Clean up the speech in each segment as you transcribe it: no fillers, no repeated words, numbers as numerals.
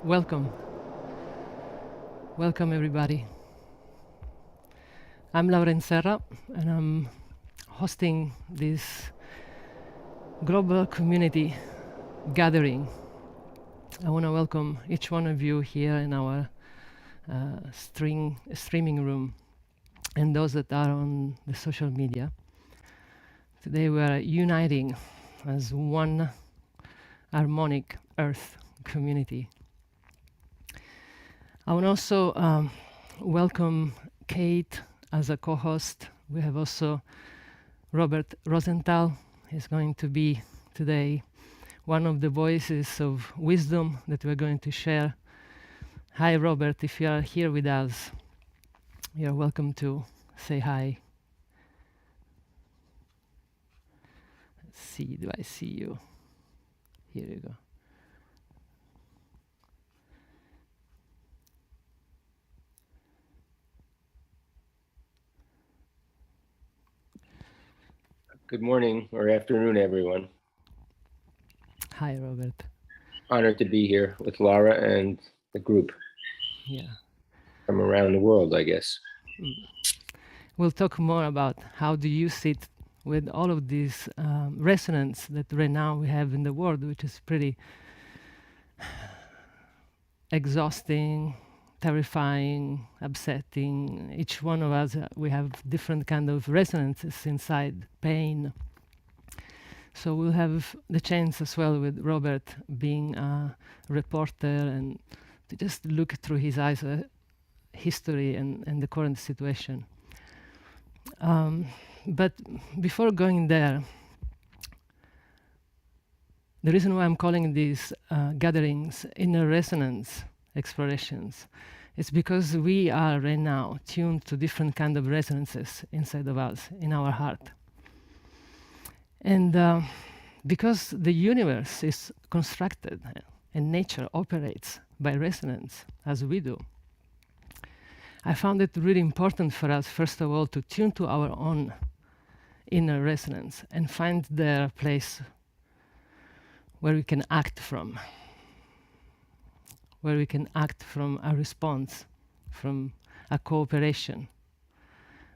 Welcome. Welcome, everybody. I'm Lauren Serra, and I'm hosting this global community gathering. I want to welcome each one of you here in our streaming room and those that are on the social media. Today we are uniting as one harmonic Earth community. I want to also welcome Kate as a co-host. We have also Robert Rosenthal. He's going to be today one of the voices of wisdom that we're going to share. Hi, Robert, if you are here with us, you're welcome to say hi. Let's see, do I see you? Here you go. Good morning or afternoon, everyone. Hi, Robert. Honored to be here with Laura and the group. Yeah. From around the world, I guess. We'll talk more about how do you sit with all of these resonance that right now we have in the world, which is pretty exhausting, terrifying, upsetting. Each one of us, we have different kind of resonances inside pain. So we'll have the chance as well with Robert being a reporter and to just look through his eyes at history and the current situation. But before going there, the reason why I'm calling these gatherings inner resonance explorations is because we are right now tuned to different kind of resonances inside of us, in our heart. And because the universe is constructed and nature operates by resonance, as we do, I found it really important for us, first of all, to tune to our own inner resonance and find their place where we can act from, where we can act from a response, from a cooperation.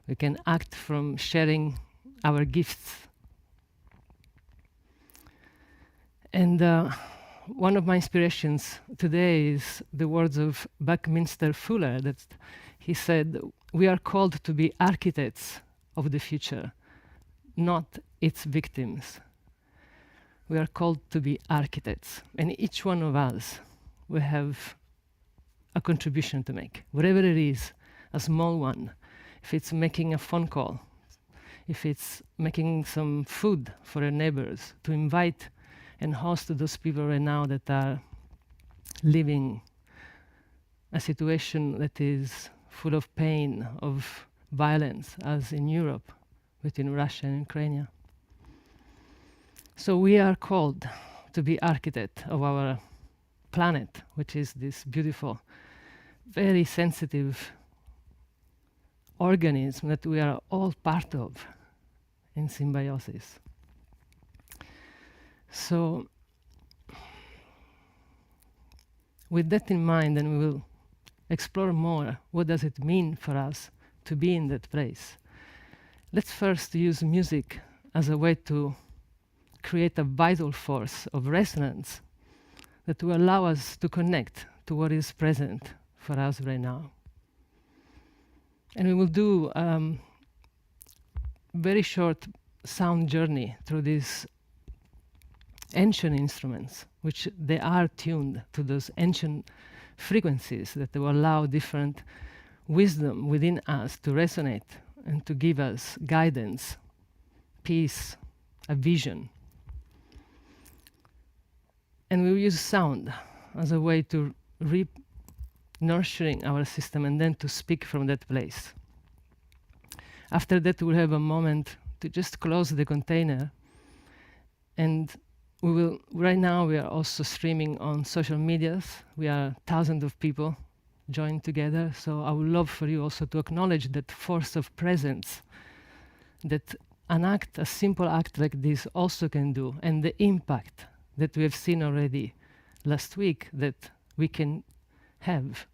We can act from sharing our gifts. And one of my inspirations today is the words of Buckminster Fuller, that he said, "We are called to be architects of the future, not its victims." We are called to be architects, and each one of us will have a contribution to make, whatever it is, a small one. If it's making a phone call, if it's making some food for our neighbors, to invite and host those people right now that are living a situation that is full of pain, of violence, as in Europe, between Russia and Ukraine. So we are called to be architect of our planet, which is this beautiful, very sensitive organism that we are all part of in symbiosis. So with that in mind, then we will explore more what does it mean for us to be in that place. Let's first use music as a way to create a vital force of resonance that will allow us to connect to what is present for us right now. And we will do very short sound journey through these ancient instruments, which they are tuned to those ancient frequencies that will allow different wisdom within us to resonate and to give us guidance, peace, a vision. And we will use sound as a way to nurturing our system and then to speak from that place. After that, we'll have a moment to just close the container, and we will, right now we are also streaming on social medias. We are thousands of people joined together. So I would love for you also to acknowledge that force of presence that an act, a simple act like this also can do, and the impact that we have seen already last week, that we can have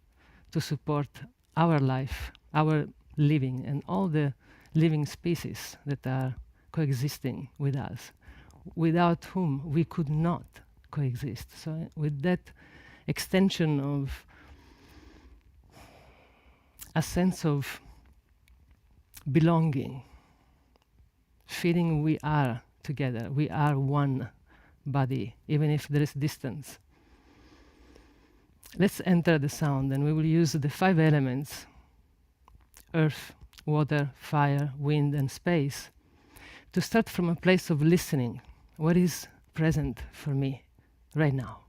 to support our life, our living, and all the living species that are coexisting with us, without whom we could not coexist. So with that extension of a sense of belonging, feeling we are together, we are one body, even if there is distance. Let's enter the sound, and we will use the 5 elements: earth, water, fire, wind, and space, to start from a place of listening. What is present for me right now?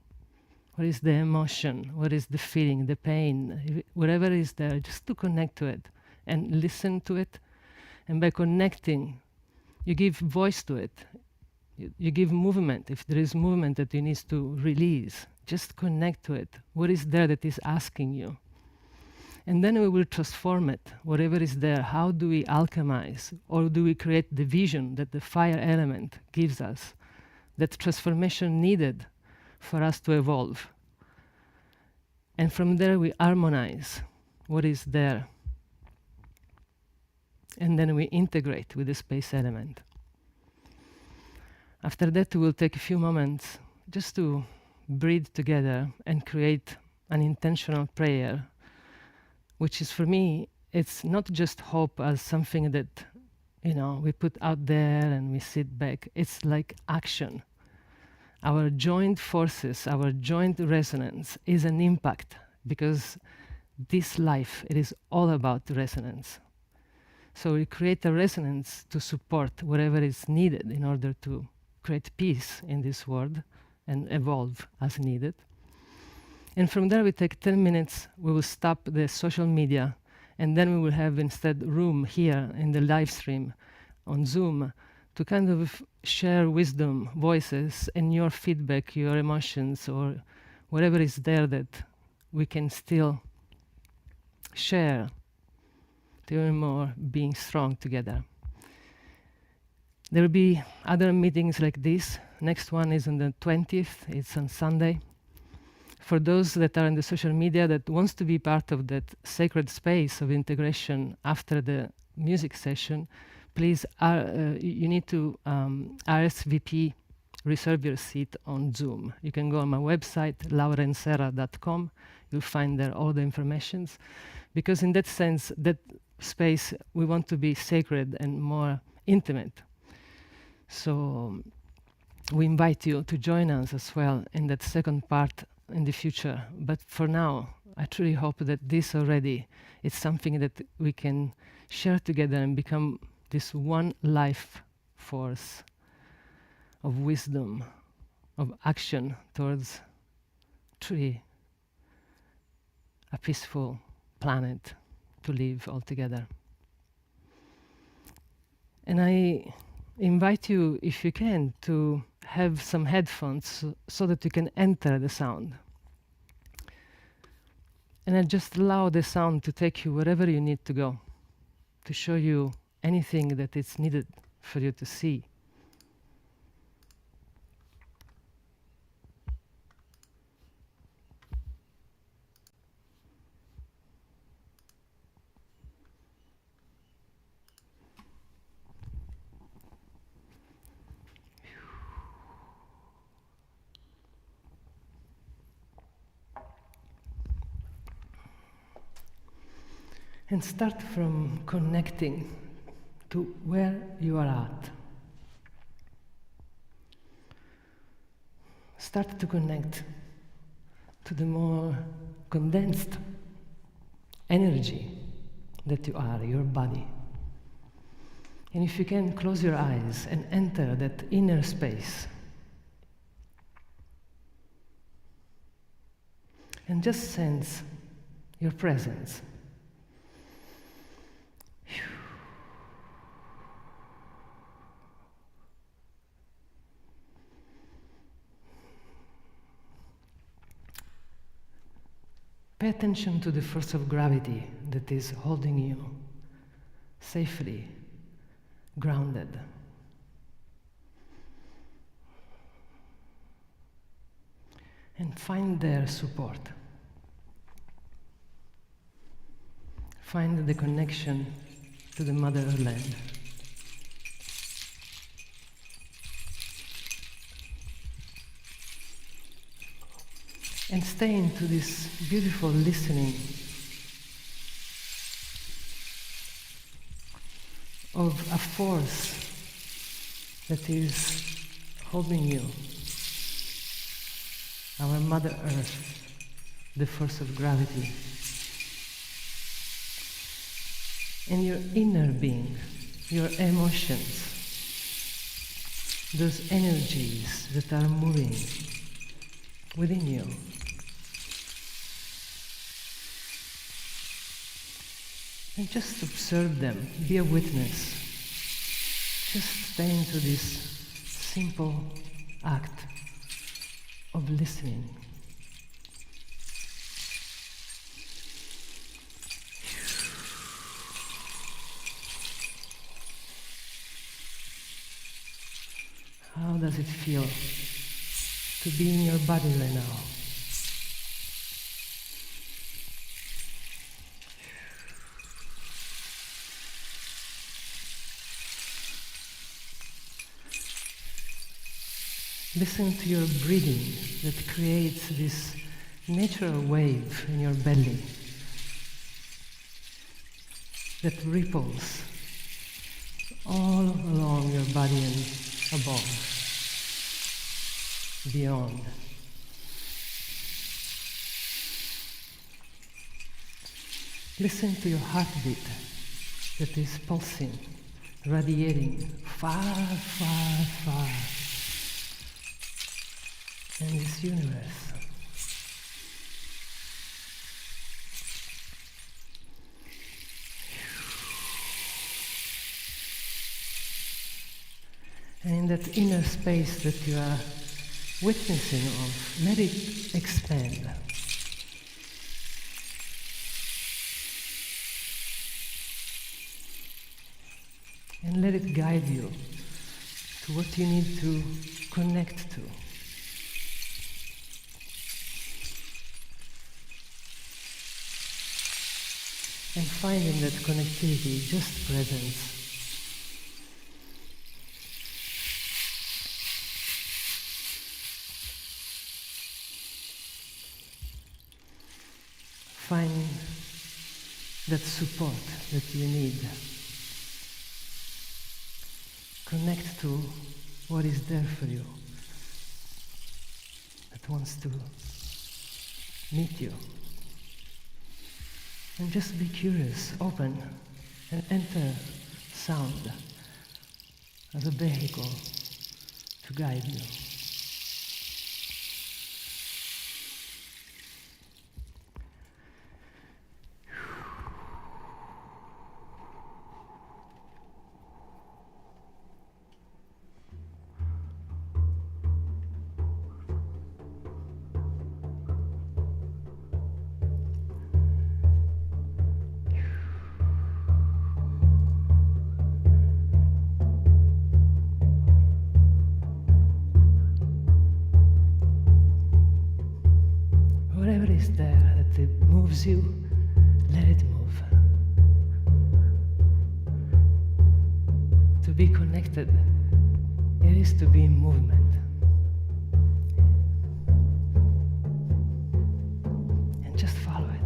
What is the emotion? What is the feeling, the pain? Whatever is there, just to connect to it and listen to it. And by connecting, you give voice to it. You give movement. If there is movement that you need to release, just connect to it. What is there that is asking you? And then we will transform it, whatever is there. How do we alchemize? Or do we create the vision that the fire element gives us? That transformation needed for us to evolve. And from there we harmonize what is there. And then we integrate with the space element. After that, we will take a few moments just to breathe together and create an intentional prayer, which is, for me, it's not just hope as something that, we put out there and we sit back. It's like action. Our joint forces, our joint resonance is an impact, because this life, it is all about resonance. So we create a resonance to support whatever is needed in order to create peace in this world and evolve as needed. And from there we take 10 minutes, we will stop the social media, and then we will have instead room here in the live stream on Zoom to kind of share wisdom, voices, and your feedback, your emotions, or whatever is there that we can still share to even more being strong together. There will be other meetings like this. Next one is on the 20th. It's on Sunday. For those that are in the social media that wants to be part of that sacred space of integration after the music session, please, you need to RSVP, reserve your seat on Zoom. You can go on my website, lauraandserra.com. You'll find there all the informations. Because in that sense, that space, we want to be sacred and more intimate. So we invite you to join us as well in that second part in the future. But for now, I truly hope that this already is something that we can share together and become this one life force of wisdom, of action towards truly a peaceful planet to live all together. And I invite you, if you can, to have some headphones so that you can enter the sound. And I just allow the sound to take you wherever you need to go, to show you anything that is needed for you to see. And start from connecting to where you are at. Start to connect to the more condensed energy that you are, your body. And if you can, close your eyes and enter that inner space. And just sense your presence. Pay attention to the force of gravity that is holding you safely grounded. And find their support. Find the connection to the motherland. And stay into this beautiful listening of a force that is holding you. Our Mother Earth, the force of gravity. And your inner being, your emotions, those energies that are moving within you. And just observe them, be a witness. Just stay into this simple act of listening. How does it feel to be in your body right now? Listen to your breathing that creates this natural wave in your belly that ripples all along your body and above, beyond. Listen to your heartbeat that is pulsing, radiating far, far, far in this universe. And in that inner space that you are witnessing of, let it expand. And let it guide you to what you need to connect to. And find in that connectivity just presence. Find that support that you need. Connect to what is there for you, that wants to meet you. And just be curious, open, and enter sound as a vehicle to guide you. Whatever is there that it moves you, let it move. To be connected, it is to be in movement. And just follow it.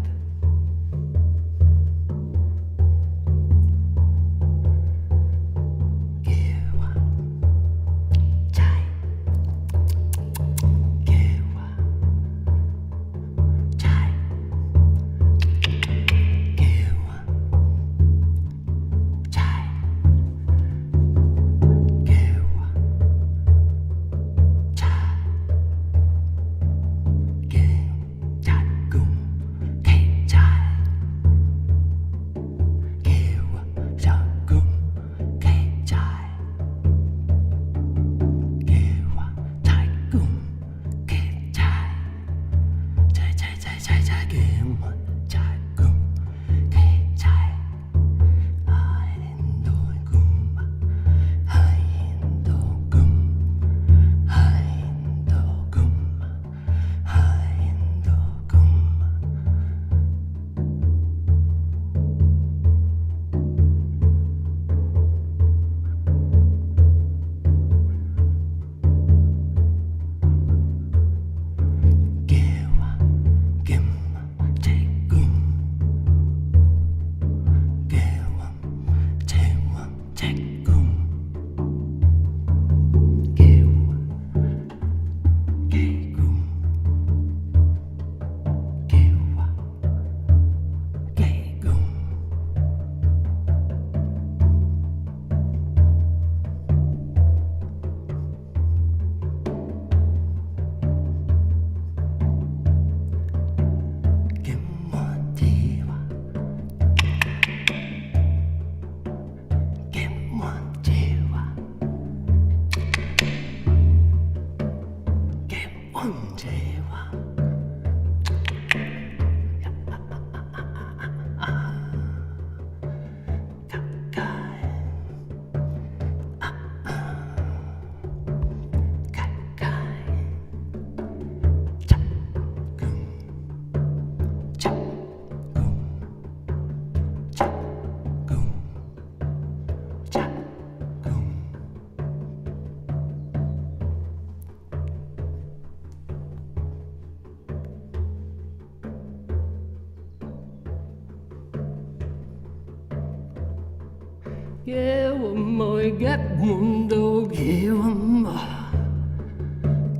Moi get mundo moi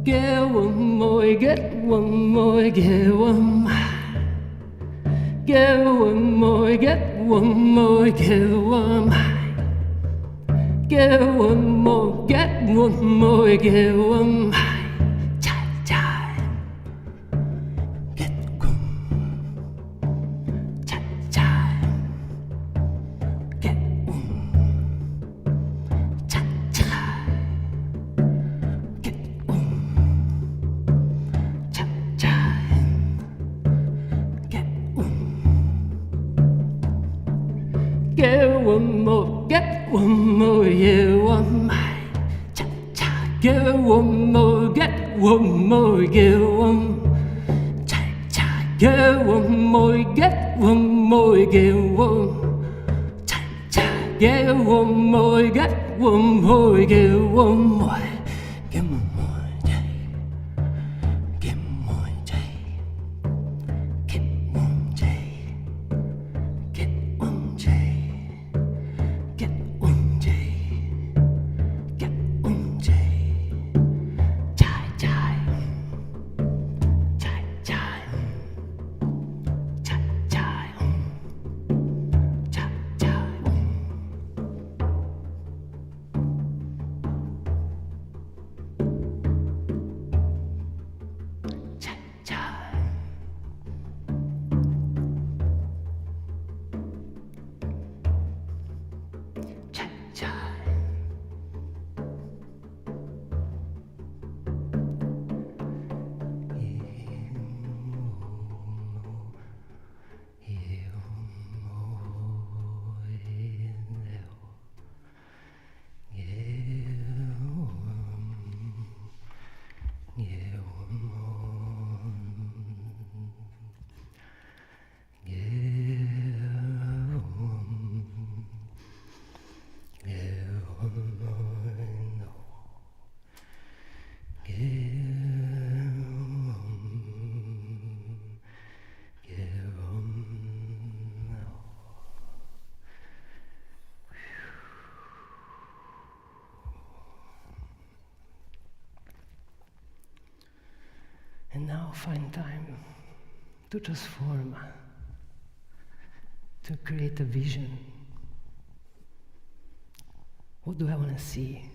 get moi moi get moi get moi chai chai get chai chai get chai chai get chai chai get one more, yeah, one my cha cha. Get one more, get one more, get one cha cha. Get one more, get one more, get one cha cha. Get one more, get one more, get one more. Get one more, get more, get one, get one, get one, get one, chai chai, chai chai, chai chai, chai chai. And now find time to transform, to create a vision. What do I want to see?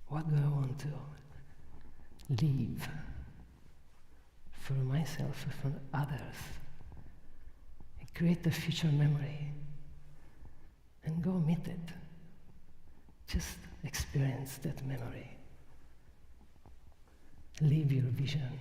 What do I want to leave for myself and for others? And create a future memory and go meet it. Just experience that memory. Live your vision.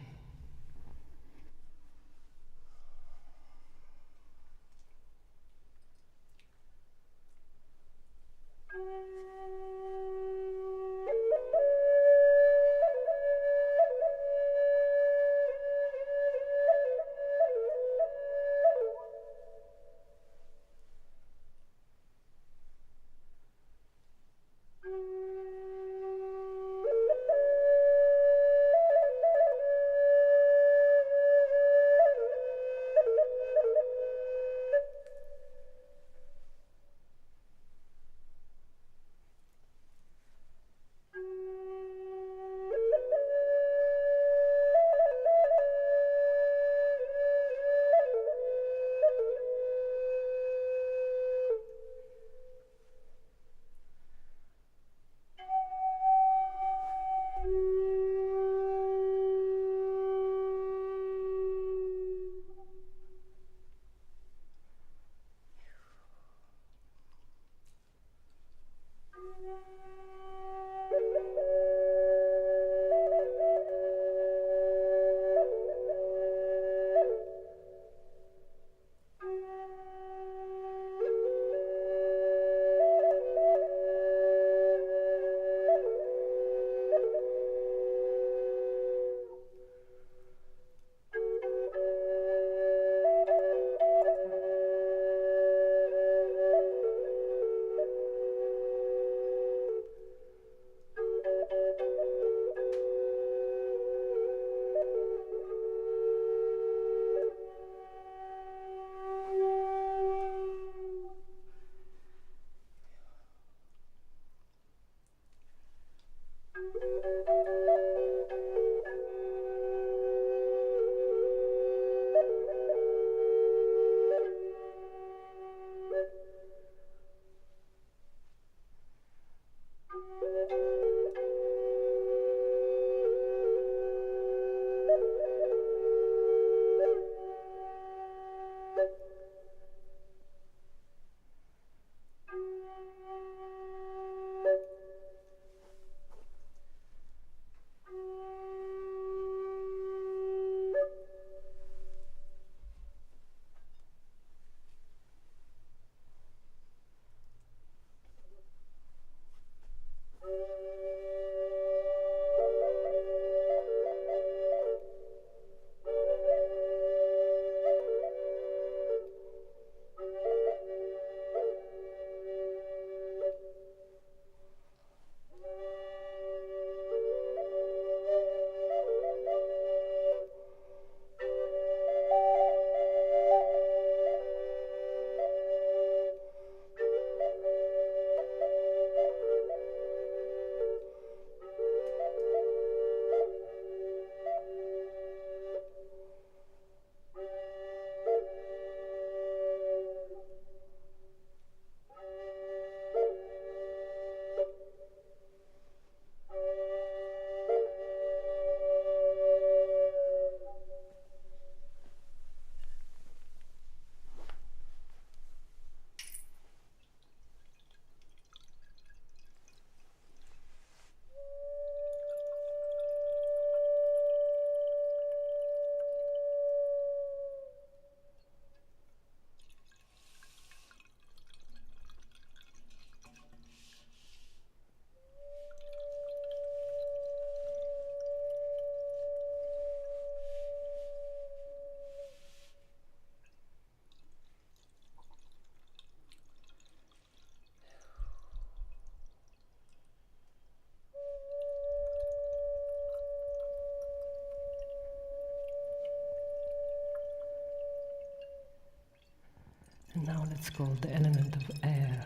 And now let's call the element of air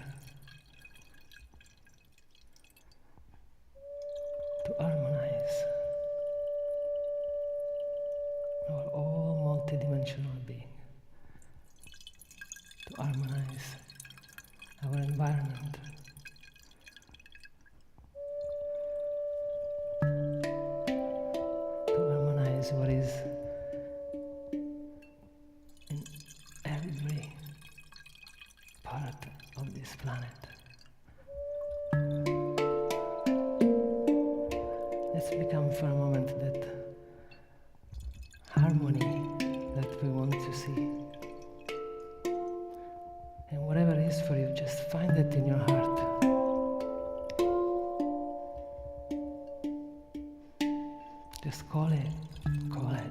to harmonize our all multidimensional being, to harmonize our environment, to harmonize what is in every part of this planet. Let's become for a moment that harmony that we want to see. And whatever it is for you, just find it in your heart. Just call it, call it.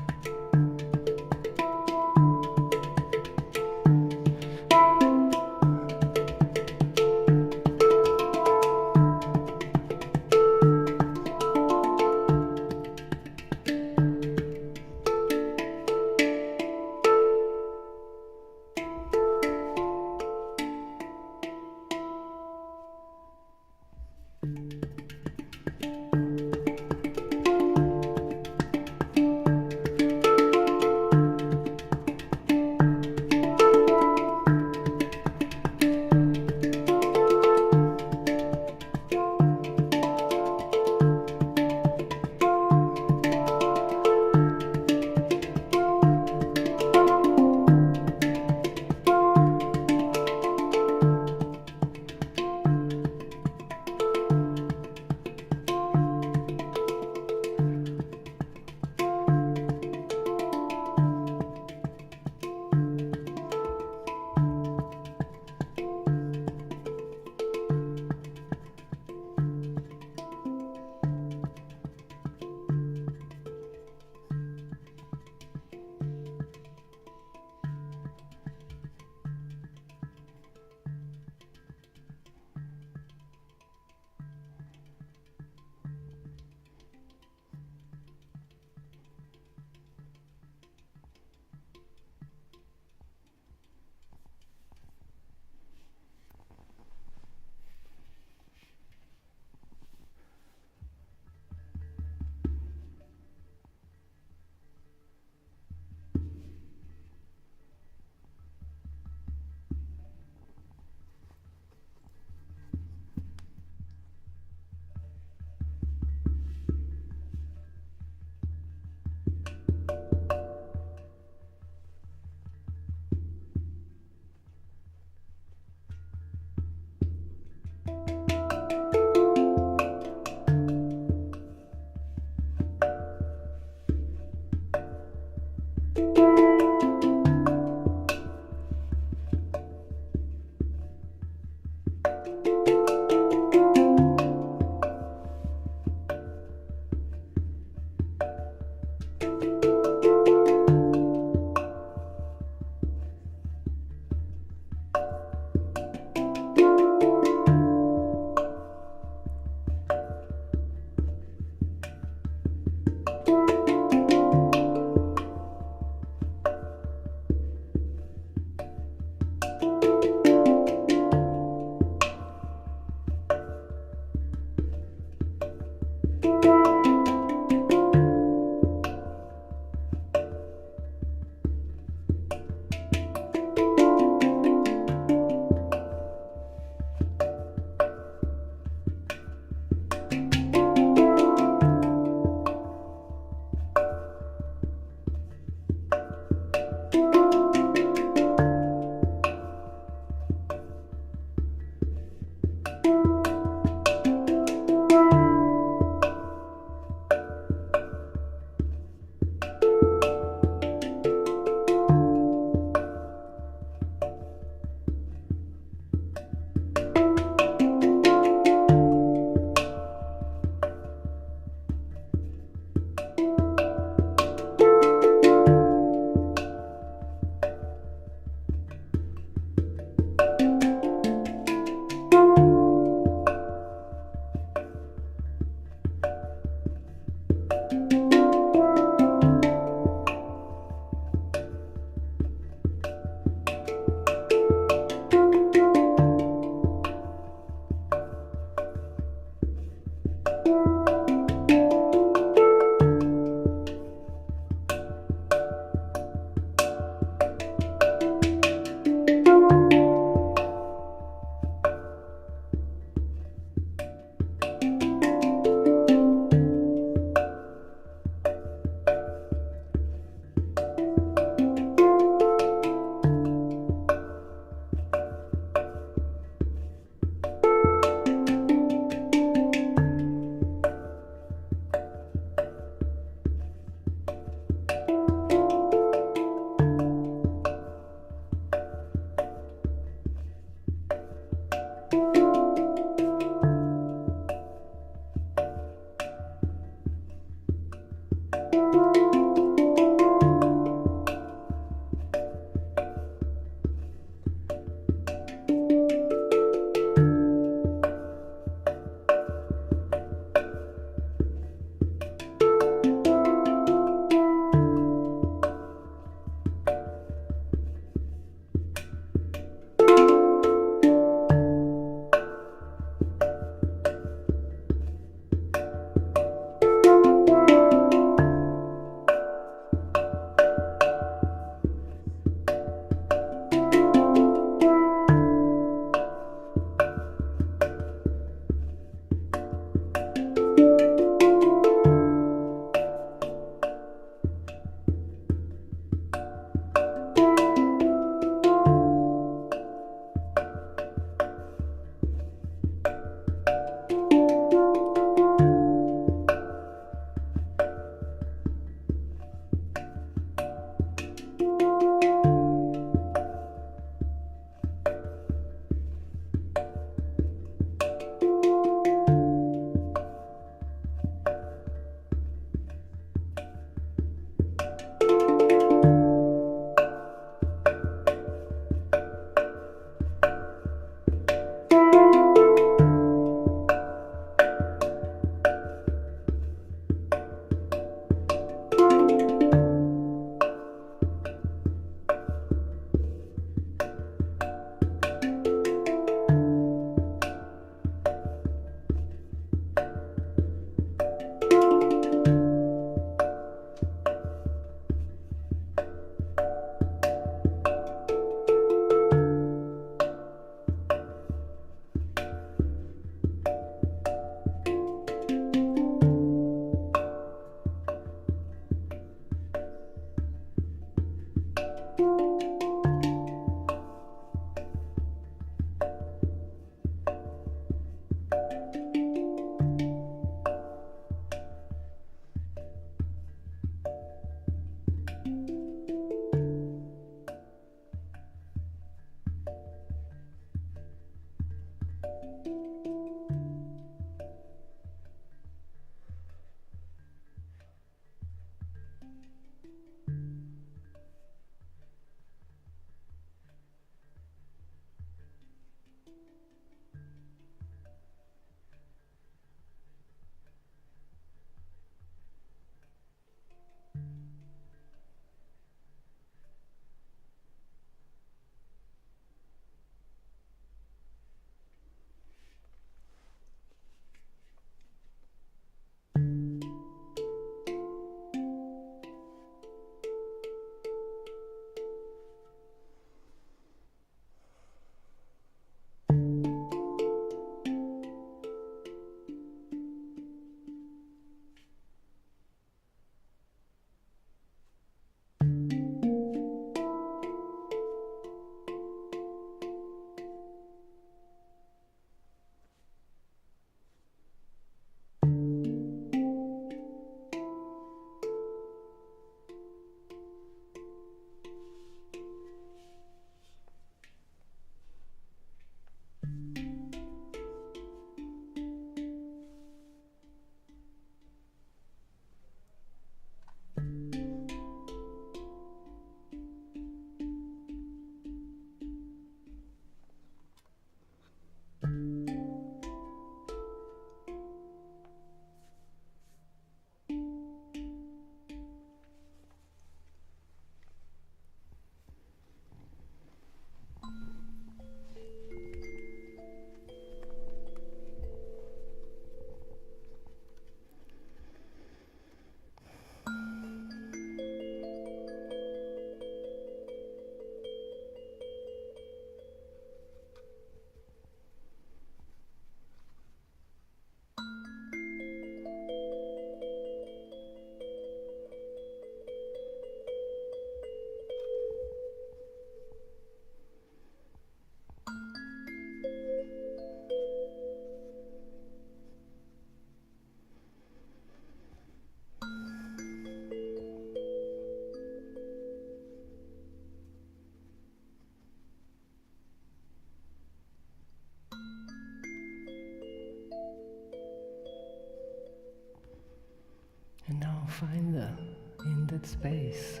And now find in that space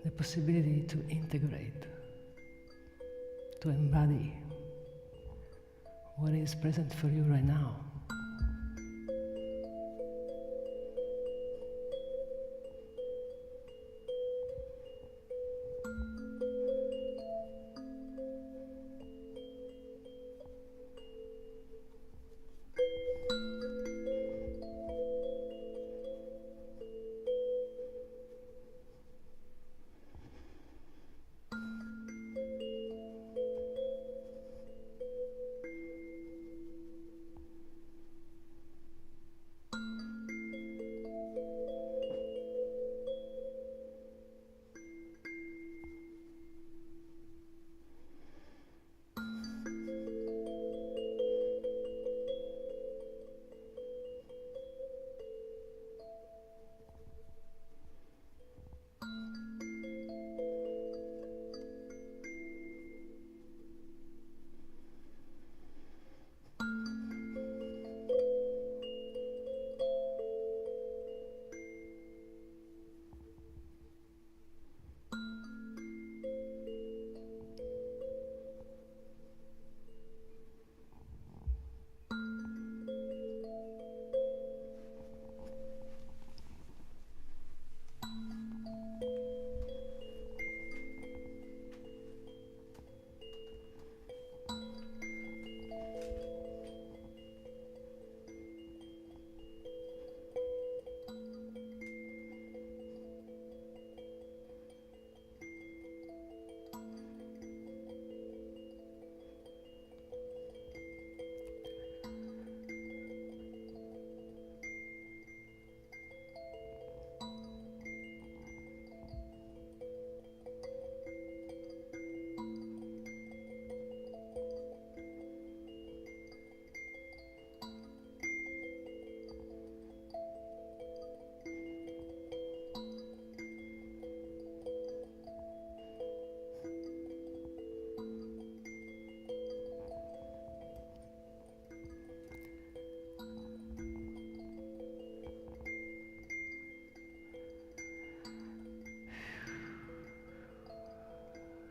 the possibility to integrate, to embody what is present for you right now.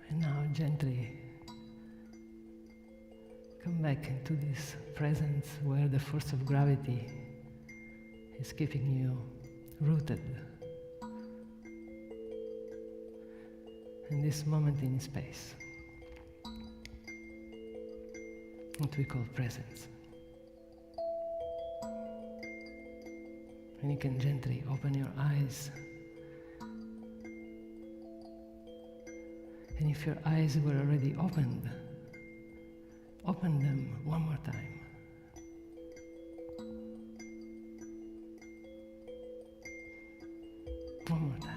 And now gently come back into this presence where the force of gravity is keeping you rooted in this moment in space, what we call presence. And you can gently open your eyes. And if your eyes were already opened, open them one more time. One more time.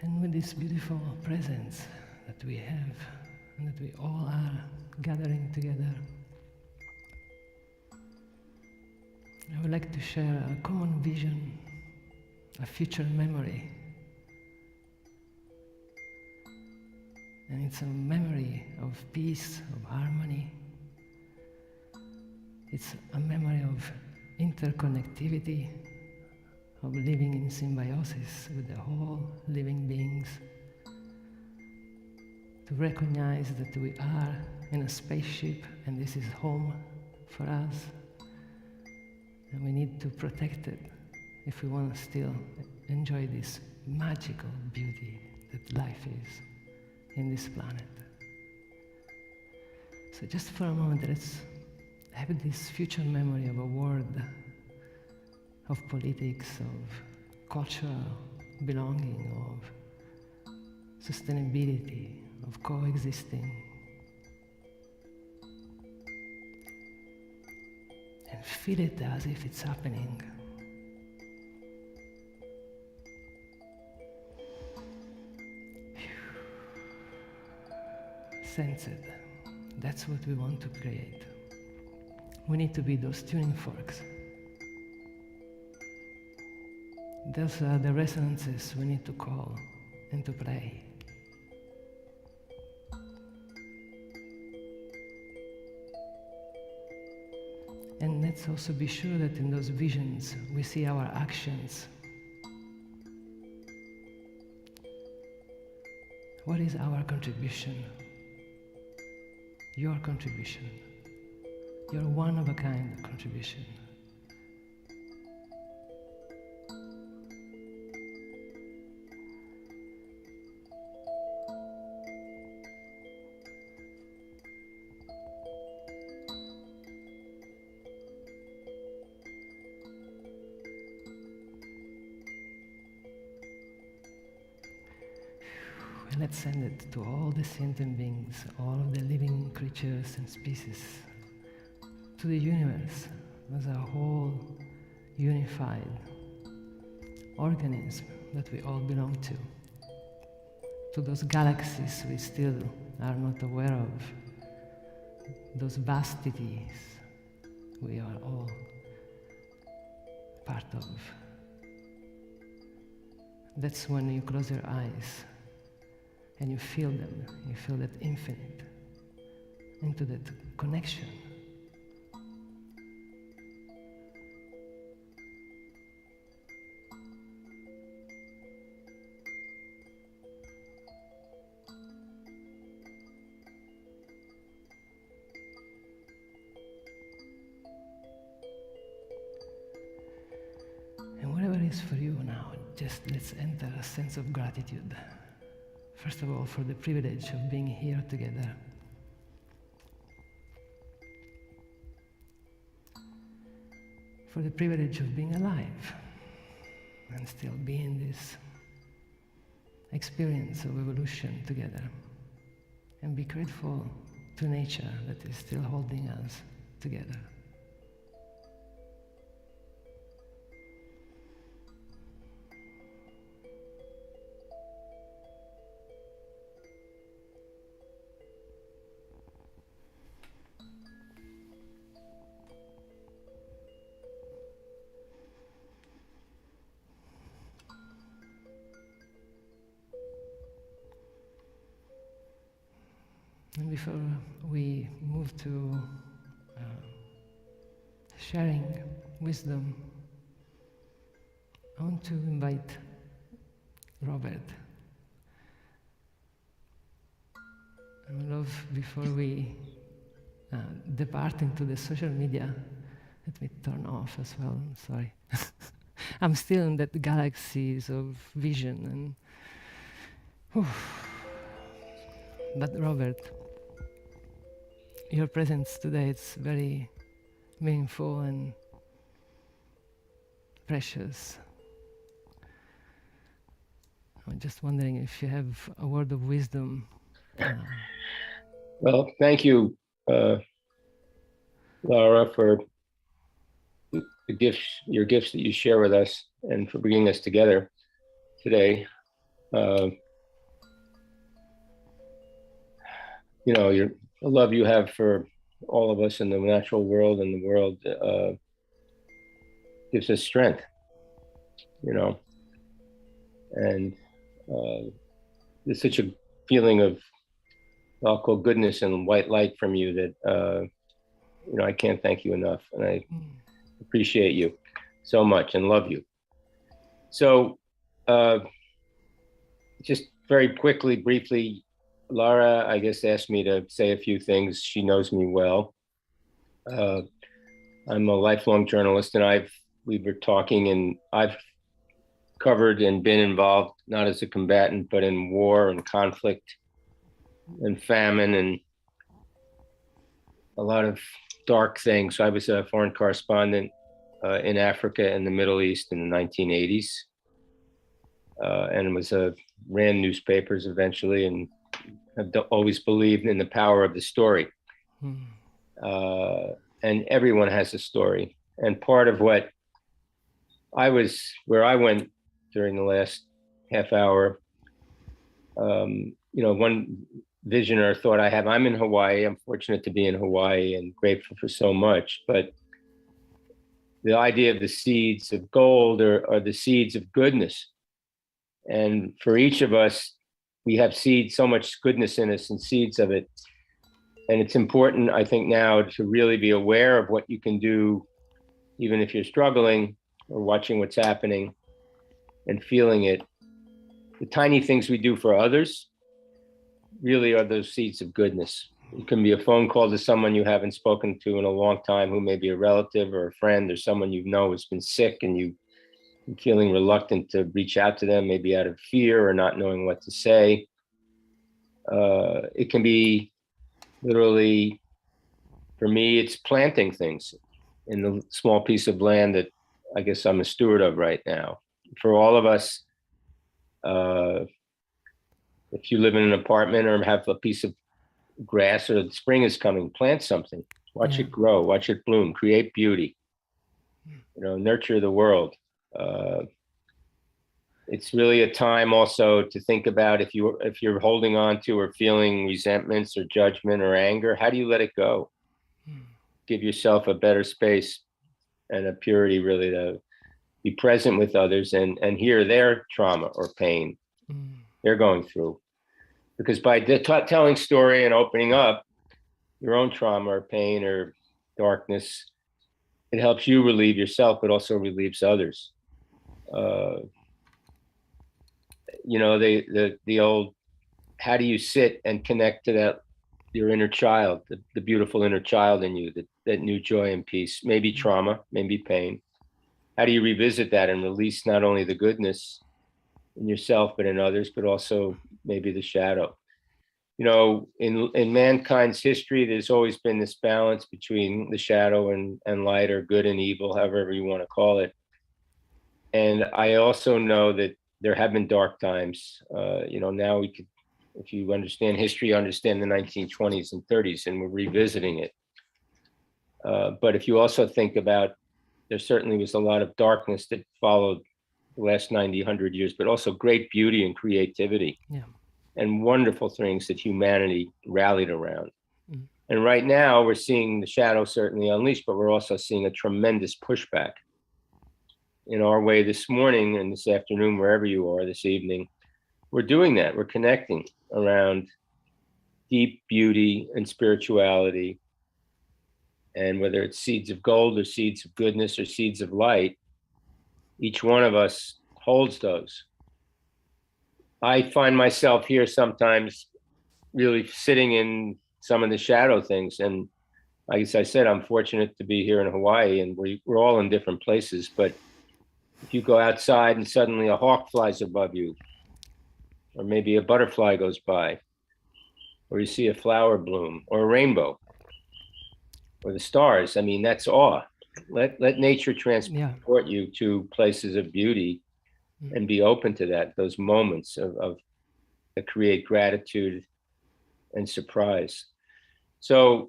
And with this beautiful presence that we have and that we all are gathering together, I would like to share a common vision, a future memory. And it's a memory of peace, of harmony. It's a memory of interconnectivity, of living in symbiosis with the whole living beings, to recognize that we are in a spaceship and this is home for us, and we need to protect it if we want to still enjoy this magical beauty that life is in this planet. So just for a moment, let's have this future memory of a world of politics, of cultural belonging, of sustainability, of coexisting, and feel it as if it's happening. Sense it. That's what we want to create. We need to be those tuning forks. Those are the resonances we need to call and to play. And let's also be sure that in those visions we see our actions. What is our contribution? Your contribution. Your one-of-a-kind contribution. And let's send it to all the sentient beings, all of the living creatures and species, to the universe as a whole unified organism that we all belong to those galaxies we still are not aware of, those vastities we are all part of. That's when you close your eyes and you feel them, you feel that infinite, into that connection. And whatever it is for you now, just let's enter a sense of gratitude. First of all, for the privilege of being here together. For the privilege of being alive and still being this experience of evolution together. And be grateful to nature that is still holding us together. And before we move to sharing wisdom, I want to invite Robert. I would love, before we depart into the social media, let me turn off as well, I'm sorry. I'm still in that galaxies of vision and but Robert, your presence today is very meaningful and precious. I'm just wondering if you have a word of wisdom. Well, thank you, Laura, for the gifts, your gifts that you share with us, and for bringing us together today. You know, the love you have for all of us in the natural world and the world gives us strength, you know. And there's such a feeling of, I'll call goodness and white light from you that, you know, I can't thank you enough. And I appreciate you so much and love you. So just very quickly, briefly, Lara, I guess, asked me to say a few things. She knows me well. I'm a lifelong journalist, and we were talking, and I've covered and been involved, not as a combatant, but in war and conflict and famine and a lot of dark things. So I was a foreign correspondent in Africa and the Middle East in the 1980s, and was a ran newspapers eventually, and have always believed in the power of the story. And everyone has a story. And part of where I went during the last half hour, one vision or thought I have, I'm in Hawaii. I'm fortunate to be in Hawaii and grateful for so much. But the idea of the seeds of gold are the seeds of goodness. And for each of us, we have seeds, so much goodness in us and seeds of it. And it's important, I think, now to really be aware of what you can do, even if you're struggling or watching what's happening and feeling it. The tiny things we do for others really are those seeds of goodness. It can be a phone call to someone you haven't spoken to in a long time, who may be a relative or a friend or someone you know has been sick, and you're feeling reluctant to reach out to them, maybe out of fear or not knowing what to say. It can be literally, for me, it's planting things in the small piece of land that I guess I'm a steward of right now. For all of us, if you live in an apartment or have a piece of grass or the spring is coming, plant something, watch it grow, watch it bloom, create beauty, nurture the world. It's really a time also to think about if you're holding on to or feeling resentments or judgment or anger, how do you let it go? Give yourself a better space and a purity, really, to be present with others and hear their trauma or pain they're going through. Because by telling story and opening up your own trauma or pain or darkness, it helps you relieve yourself, but also relieves others. The old, how do you sit and connect to that, your inner child, the beautiful inner child in you, that new joy and peace, maybe trauma, maybe pain. How do you revisit that and release not only the goodness in yourself, but in others, but also maybe the shadow? In mankind's history, there's always been this balance between the shadow and light, or good and evil, however you want to call it. And I also know that there have been dark times. Now we could, if you understand history, understand the 1920s and 30s, and we're revisiting it. But if you also think about, there certainly was a lot of darkness that followed the last 90, 100 years, but also great beauty and creativity. And wonderful things that humanity rallied around. And right now we're seeing the shadow certainly unleashed, but we're also seeing a tremendous pushback. In our way this morning and this afternoon, wherever you are this evening, we're doing that. We're connecting around deep beauty and spirituality. And whether it's seeds of gold or seeds of goodness or seeds of light, each one of us holds those. I find myself here sometimes really sitting in some of the shadow things. And as I said, I'm fortunate to be here in Hawaii, and we're all in different places. But if you go outside and suddenly a hawk flies above you, or maybe a butterfly goes by, or you see a flower bloom, or a rainbow, or the stars, I mean, that's awe. Let nature transport you to places of beauty, and be open to those moments of that create gratitude and surprise. So,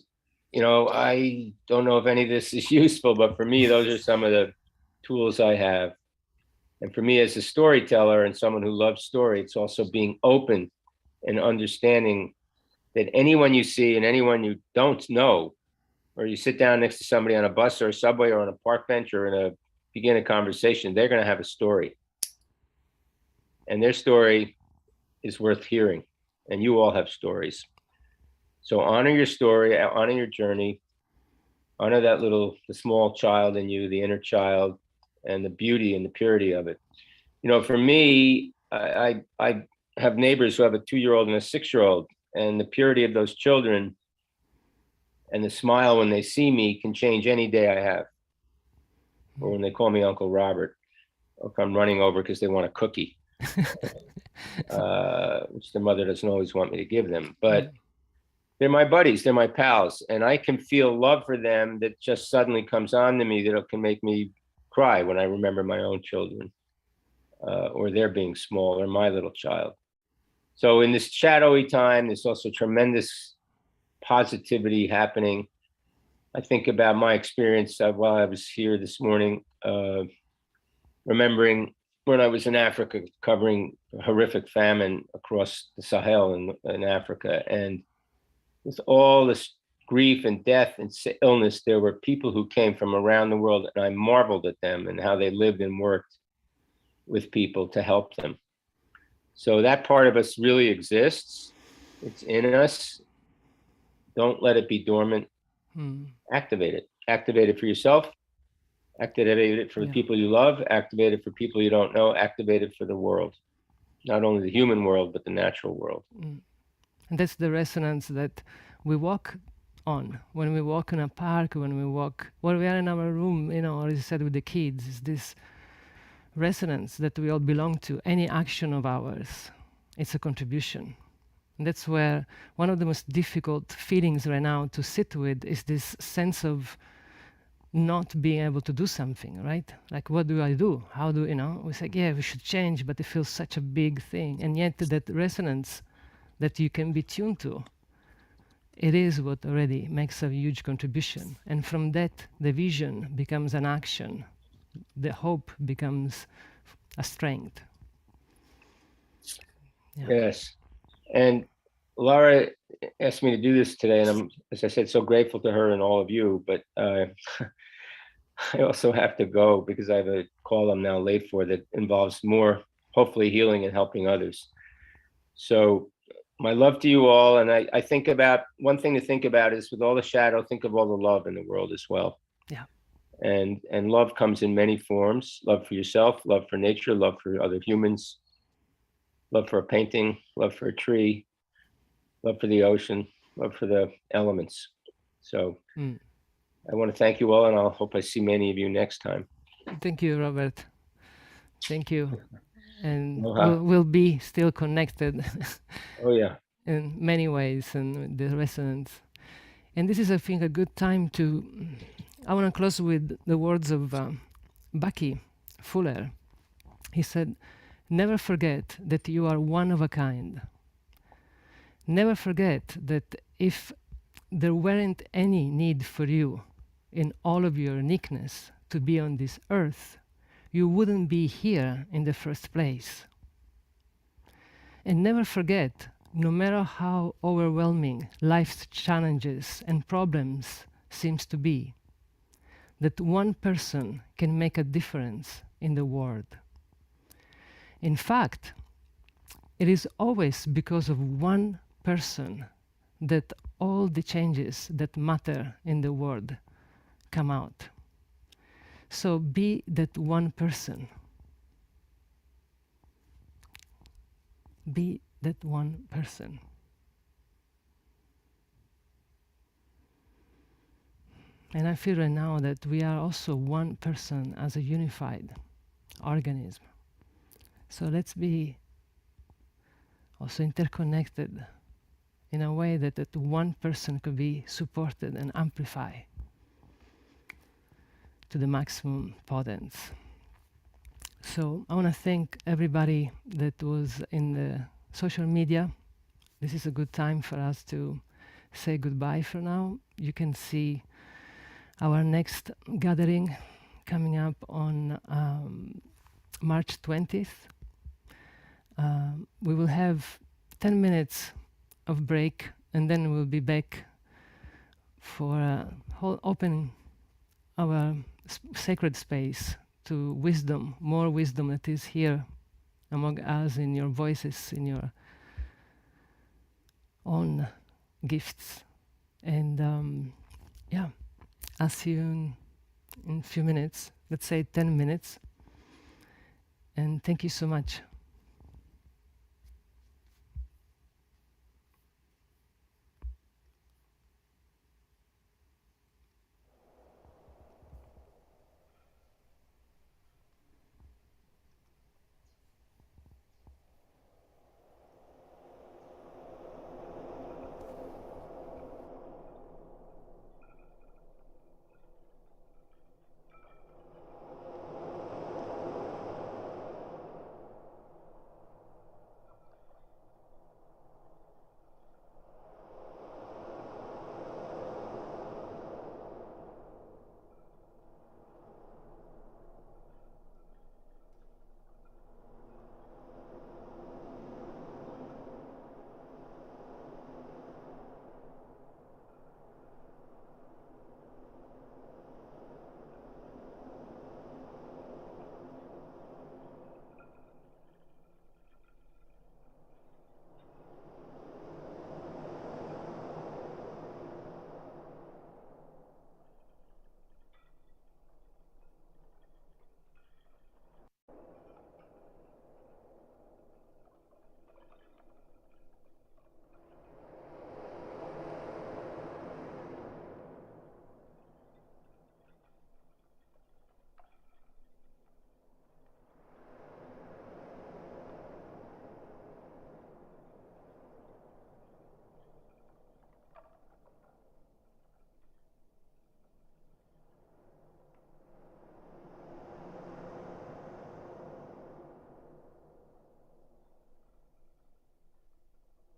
I don't know if any of this is useful, but for me, those are some of the tools I have. And for me, as a storyteller and someone who loves story, it's also being open and understanding that anyone you see and anyone you don't know, or you sit down next to somebody on a bus or a subway or on a park bench or begin a conversation, they're going to have a story. And their story is worth hearing. And you all have stories. So honor your story, honor your journey, honor the small child in you, the inner child, and the beauty and the purity of it. For me, I have neighbors who have a 2-year-old and a 6-year-old, and the purity of those children and the smile when they see me can change any day I have. Or when they call me Uncle Robert, or if I'm running over because they want a cookie, which their mother doesn't always want me to give them. But they're my buddies, they're my pals, and I can feel love for them that just suddenly comes on to me, that it can make me cry when I remember my own children, or their being small, or my little child. So in this shadowy time, there's also tremendous positivity happening. I think about my experience while I was here this morning, remembering when I was in Africa covering horrific famine across the Sahel in Africa. And with all this grief and death and illness, there were people who came from around the world, and I marveled at them and how they lived and worked with people to help them. So that part of us really exists. It's in us. Don't let it be dormant. Activate it. Activate it for yourself. Activate it for the people you love. Activate it for people you don't know. Activate it for the world. Not only the human world, but the natural world. And that's the resonance that we walk on when we walk in a park, when we are in our room, or as you said with the kids, is this resonance that we all belong to. Any action of ours, it's a contribution. And that's where one of the most difficult feelings right now to sit with is this sense of not being able to do something, right? Like, what do I do? How do, we say, yeah, we should change, but it feels such a big thing. And yet that resonance that you can be tuned to, it is what already makes a huge contribution. And from that, the vision becomes an action. The hope becomes a strength. Yeah. Yes. And Laura asked me to do this today, and I'm, as I said, so grateful to her and all of you, but I also have to go because I have a call I'm now late for that involves more, hopefully, healing and helping others. So my love to you all. And I think about, one thing to think about is, with all the shadow, think of all the love in the world as well. Yeah. And love comes in many forms. Love for yourself, love for nature, love for other humans, love for a painting, love for a tree, love for the ocean, love for the elements. So I want to thank you all, and I hope I see many of you next time. Thank you, Robert. Thank you. And we'll be still connected. Oh, yeah. In many ways, and the resonance. And this is, I think, a good time to, I want to close with the words of Bucky Fuller. He said, never forget that you are one of a kind. Never forget that if there weren't any need for you in all of your uniqueness to be on this earth, you wouldn't be here in the first place. And never forget, no matter how overwhelming life's challenges and problems seems to be, that one person can make a difference in the world. In fact, it is always because of one person that all the changes that matter in the world come out. So be that one person. Be that one person. And I feel right now that we are also one person as a unified organism. So let's be also interconnected in a way that one person could be supported and amplified to the maximum potence. So I want to thank everybody that was in the social media. This is a good time for us to say goodbye for now. You can see our next gathering coming up on March 20th. We will have 10 minutes of break, and then we'll be back for opening our sacred space to wisdom, more wisdom that is here among us, in your voices, in your own gifts. And yeah, I'll see you in a few minutes, let's say 10 minutes. And thank you so much.